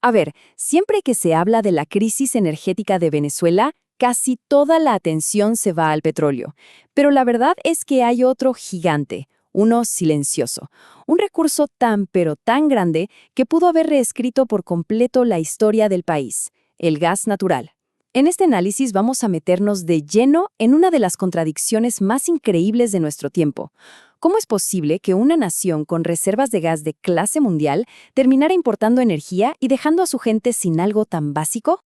A ver, siempre que se habla de la crisis energética de Venezuela, casi toda la atención se va al petróleo. Pero la verdad es que hay otro gigante, uno silencioso, un recurso tan pero tan grande que pudo haber reescrito por completo la historia del país, el gas natural. En este análisis vamos a meternos de lleno en una de las contradicciones más increíbles de nuestro tiempo. ¿Cómo es posible que una nación con reservas de gas de clase mundial terminara importando energía y dejando a su gente sin algo tan básico?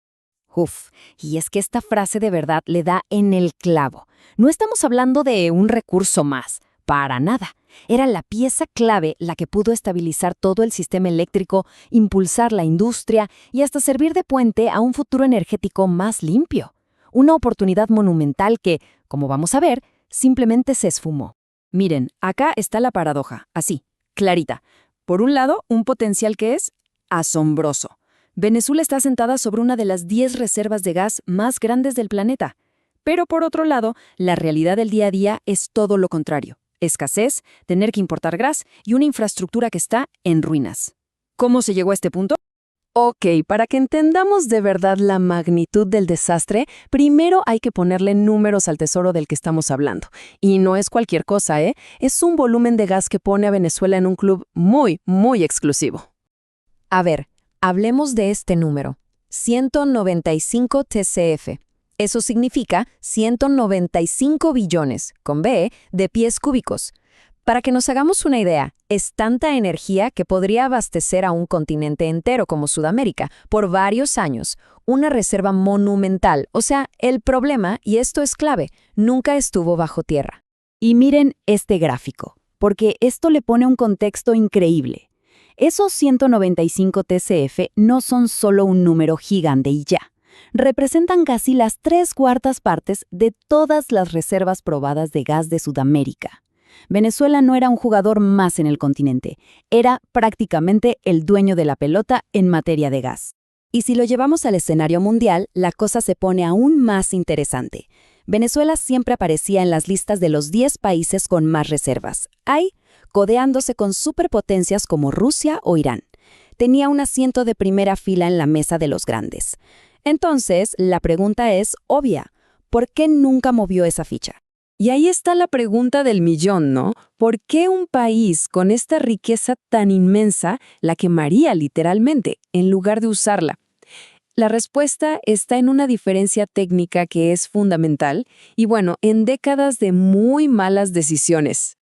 Uf, y es que esta frase de verdad le da en el clavo. No estamos hablando de un recurso más, para nada. Era la pieza clave la que pudo estabilizar todo el sistema eléctrico, impulsar la industria y hasta servir de puente a un futuro energético más limpio. Una oportunidad monumental que, como vamos a ver, simplemente se esfumó. Miren, acá está la paradoja, así, clarita. Por un lado, un potencial que es asombroso. Venezuela está sentada sobre una de las 10 reservas de gas más grandes del planeta. Pero por otro lado, la realidad del día a día es todo lo contrario. Escasez, tener que importar gas y una infraestructura que está en ruinas. ¿Cómo se llegó a este punto? Ok, para que entendamos de verdad la magnitud del desastre, primero hay que ponerle números al tesoro del que estamos hablando. Y no es cualquier cosa, ¿eh? Es un volumen de gas que pone a Venezuela en un club muy, muy exclusivo. A ver, hablemos de este número, 195 TCF. Eso significa 195 billones, con B, de pies cúbicos. Para que nos hagamos una idea, es tanta energía que podría abastecer a un continente entero como Sudamérica por varios años. Una reserva monumental, o sea, el problema, y esto es clave, nunca estuvo bajo tierra. Y miren este gráfico, porque esto le pone un contexto increíble. Esos 195 TCF no son solo un número gigante y ya. Representan casi las 3/4 partes de todas las reservas probadas de gas de Sudamérica. Venezuela no era un jugador más en el continente, era prácticamente el dueño de la pelota en materia de gas. Y si lo llevamos al escenario mundial, la cosa se pone aún más interesante. Venezuela siempre aparecía en las listas de los 10 países con más reservas, ahí codeándose con superpotencias como Rusia o Irán. Tenía un asiento de primera fila en la mesa de los grandes. Entonces, la pregunta es obvia. ¿Por qué nunca movió esa ficha? Y ahí está la pregunta del millón, ¿no? ¿Por qué un país con esta riqueza tan inmensa la quemaría literalmente, en lugar de usarla? La respuesta está en una diferencia técnica que es fundamental y, bueno, en décadas de muy malas decisiones.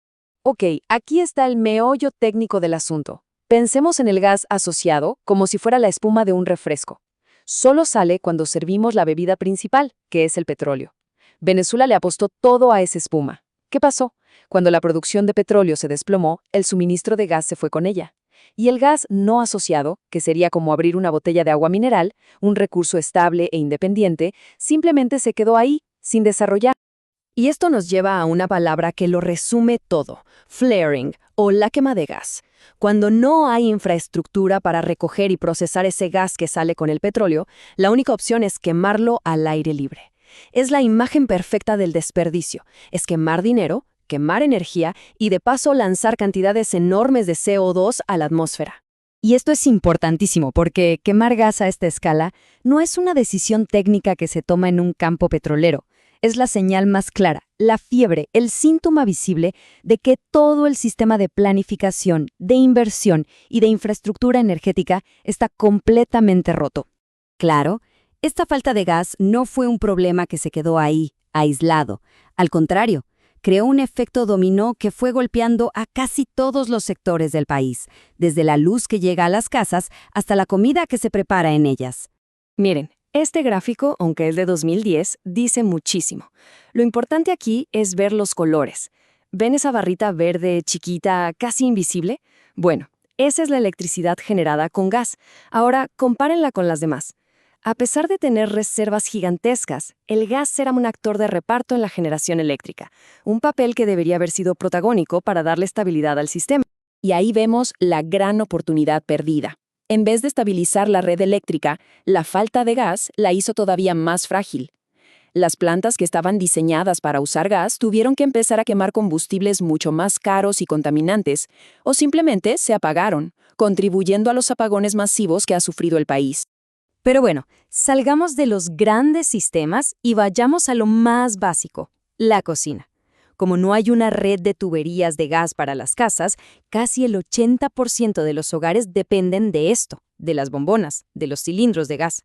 Ok, aquí está el meollo técnico del asunto. Pensemos en el gas asociado como si fuera la espuma de un refresco. Solo sale cuando servimos la bebida principal, que es el petróleo. Venezuela le apostó todo a esa espuma. ¿Qué pasó? Cuando la producción de petróleo se desplomó, el suministro de gas se fue con ella. Y el gas no asociado, que sería como abrir una botella de agua mineral, un recurso estable e independiente, simplemente se quedó ahí, sin desarrollar. Y esto nos lleva a una palabra que lo resume todo, flaring, o la quema de gas. Cuando no hay infraestructura para recoger y procesar ese gas que sale con el petróleo, la única opción es quemarlo al aire libre. Es la imagen perfecta del desperdicio. Es quemar dinero, quemar energía y de paso lanzar cantidades enormes de CO2 a la atmósfera. Y esto es importantísimo porque quemar gas a esta escala no es una decisión técnica que se toma en un campo petrolero. Es la señal más clara, la fiebre, el síntoma visible de que todo el sistema de planificación, de inversión y de infraestructura energética está completamente roto. Claro, esta falta de gas no fue un problema que se quedó ahí, aislado. Al contrario, creó un efecto dominó que fue golpeando a casi todos los sectores del país, desde la luz que llega a las casas hasta la comida que se prepara en ellas. Miren, este gráfico, aunque es de 2010, dice muchísimo. Lo importante aquí es ver los colores. ¿Ven esa barrita verde chiquita, casi invisible? Bueno, esa es la electricidad generada con gas. Ahora, compárenla con las demás. A pesar de tener reservas gigantescas, el gas era un actor de reparto en la generación eléctrica, un papel que debería haber sido protagónico para darle estabilidad al sistema. Y ahí vemos la gran oportunidad perdida. En vez de estabilizar la red eléctrica, la falta de gas la hizo todavía más frágil. Las plantas que estaban diseñadas para usar gas tuvieron que empezar a quemar combustibles mucho más caros y contaminantes, o simplemente se apagaron, contribuyendo a los apagones masivos que ha sufrido el país. Pero bueno, salgamos de los grandes sistemas y vayamos a lo más básico, la cocina. Como no hay una red de tuberías de gas para las casas, casi el 80% de los hogares dependen de esto, de las bombonas, de los cilindros de gas.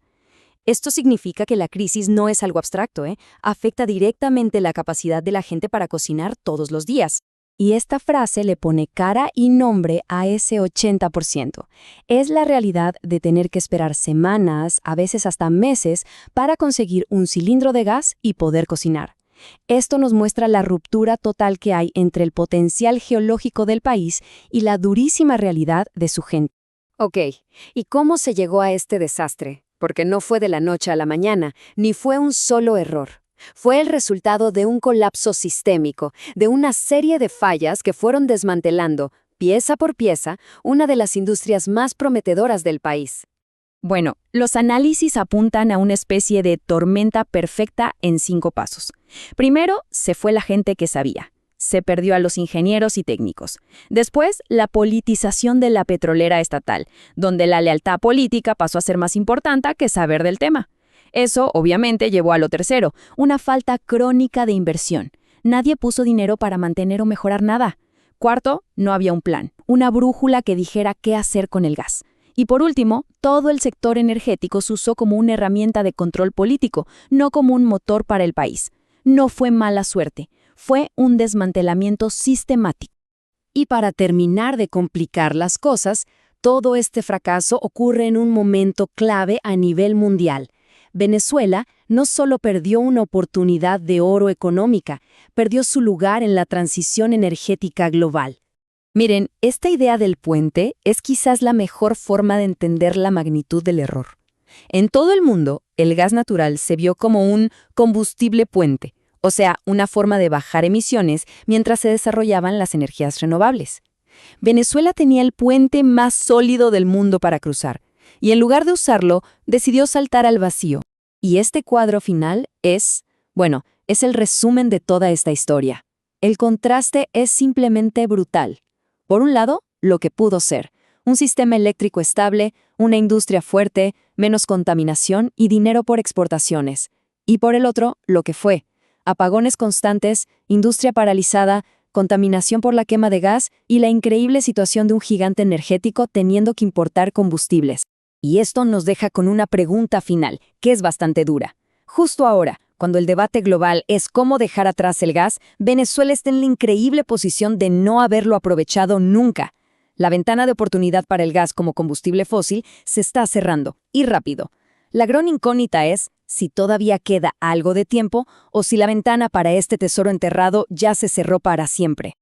Esto significa que la crisis no es algo abstracto, afecta directamente la capacidad de la gente para cocinar todos los días. Y esta frase le pone cara y nombre a ese 80%. Es la realidad de tener que esperar semanas, a veces hasta meses, para conseguir un cilindro de gas y poder cocinar. Esto nos muestra la ruptura total que hay entre el potencial geológico del país y la durísima realidad de su gente. Ok, ¿y cómo se llegó a este desastre? Porque no fue de la noche a la mañana, ni fue un solo error. Fue el resultado de un colapso sistémico, de una serie de fallas que fueron desmantelando, pieza por pieza, una de las industrias más prometedoras del país. Bueno, los análisis apuntan a una especie de tormenta perfecta en 5 pasos. Primero, se fue la gente que sabía. Se perdió a los ingenieros y técnicos. Después, la politización de la petrolera estatal, donde la lealtad política pasó a ser más importante que saber del tema. Eso, obviamente, llevó a lo tercero, una falta crónica de inversión. Nadie puso dinero para mantener o mejorar nada. Cuarto, no había un plan, una brújula que dijera qué hacer con el gas. Y por último, todo el sector energético se usó como una herramienta de control político, no como un motor para el país. No fue mala suerte, fue un desmantelamiento sistemático. Y para terminar de complicar las cosas, todo este fracaso ocurre en un momento clave a nivel mundial. Venezuela no solo perdió una oportunidad de oro económica, perdió su lugar en la transición energética global. Miren, esta idea del puente es quizás la mejor forma de entender la magnitud del error. En todo el mundo, el gas natural se vio como un combustible puente, o sea, una forma de bajar emisiones mientras se desarrollaban las energías renovables. Venezuela tenía el puente más sólido del mundo para cruzar, y en lugar de usarlo, decidió saltar al vacío. Y este cuadro final es el resumen de toda esta historia. El contraste es simplemente brutal. Por un lado, lo que pudo ser, un sistema eléctrico estable, una industria fuerte, menos contaminación y dinero por exportaciones. Y por el otro, lo que fue, apagones constantes, industria paralizada, contaminación por la quema de gas y la increíble situación de un gigante energético teniendo que importar combustibles. Y esto nos deja con una pregunta final, que es bastante dura. Justo ahora, cuando el debate global es cómo dejar atrás el gas, Venezuela está en la increíble posición de no haberlo aprovechado nunca. La ventana de oportunidad para el gas como combustible fósil se está cerrando, y rápido. La gran incógnita es si todavía queda algo de tiempo o si la ventana para este tesoro enterrado ya se cerró para siempre.